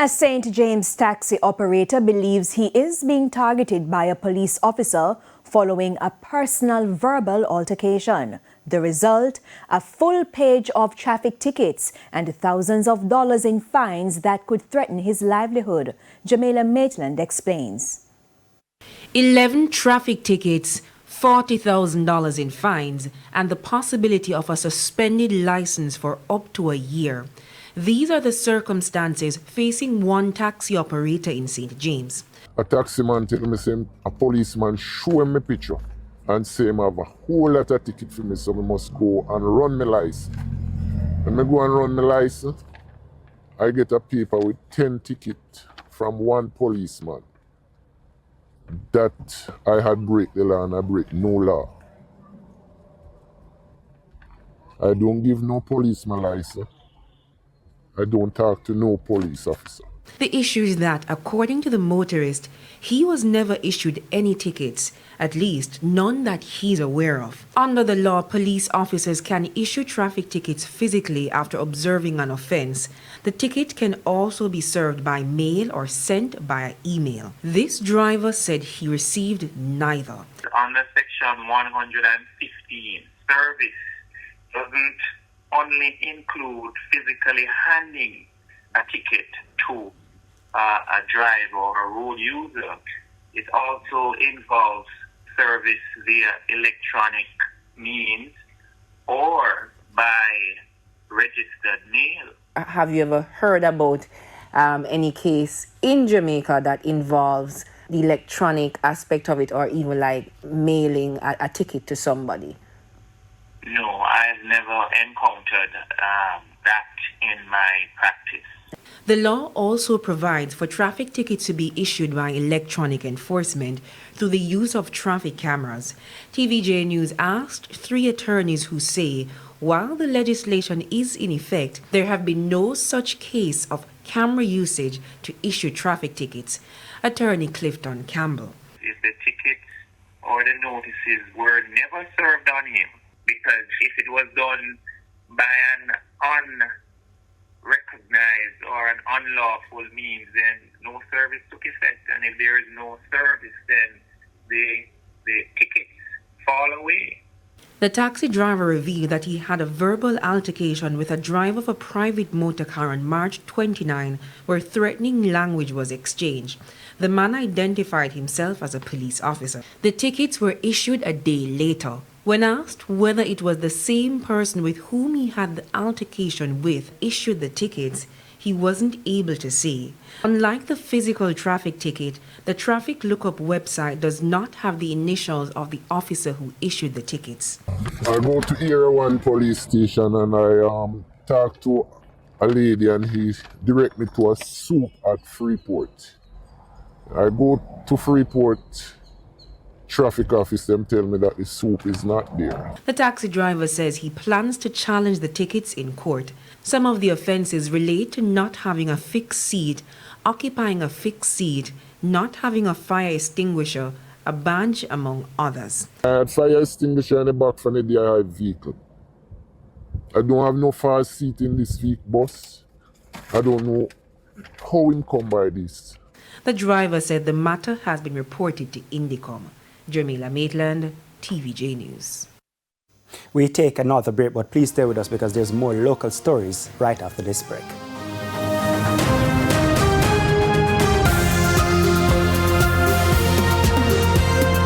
A St. James taxi operator believes he is being targeted by a police officer following a personal verbal altercation. The result, a full page of traffic tickets and thousands of dollars in fines that could threaten his livelihood. Jamaica Maitland explains. 11 traffic tickets, $40,000 in fines, and the possibility of a suspended license for up to a year. These are the circumstances facing one taxi operator in St. James. A taxi man tell me, say, a policeman show him my picture and say I have a whole lot of ticket for me, so I must go and run my license. When I go and run my license, I get a paper with 10 tickets from one policeman that I had break the law and I break no law. I don't give no policeman license. I don't talk to no police officer. The issue is that, according to the motorist, he was never issued any tickets, at least none that he's aware of. Under the law, police officers can issue traffic tickets physically after observing an offense. The ticket can also be served by mail or sent by email. This driver said he received neither. Under section 115, service doesn't only include physically handing a ticket to a driver or a road user. It also involves service via electronic means or by registered mail. Have you ever heard about any case in Jamaica that involves the electronic aspect of it, or even like mailing a ticket to somebody? No, I've never encountered that in my practice. The law also provides for traffic tickets to be issued by electronic enforcement through the use of traffic cameras. TVJ News asked 3 attorneys who say, while the legislation is in effect, there have been no such case of camera usage to issue traffic tickets. Attorney Clifton Campbell. If the tickets or the notices were never served on him, because if it was done by an unrecognized or an unlawful means, then no service took effect. And if there is no service, then the tickets fall away. The taxi driver revealed that he had a verbal altercation with a driver of a private motor car on March 29, where threatening language was exchanged. The man identified himself as a police officer. The tickets were issued a day later. When asked whether it was the same person with whom he had the altercation with issued the tickets, he wasn't able to say. Unlike the physical traffic ticket, the traffic lookup website does not have the initials of the officer who issued the tickets. I go to Area 1 police station and I talk to a lady and he direct me to a soup at Freeport. I go to Freeport traffic office, them tell me that the soup is not there. The taxi driver says he plans to challenge the tickets in court. Some of the offenses relate to not having a fixed seat, occupying a fixed seat, not having a fire extinguisher, a badge, among others. I had fire extinguisher in the back from the DI vehicle. I don't have no fire seat in this bus. I don't know how him come by this. The driver said the matter has been reported to Indicom. Jamaica Maitland, TVJ News. We take another break, but please stay with us because there's more local stories right after this break.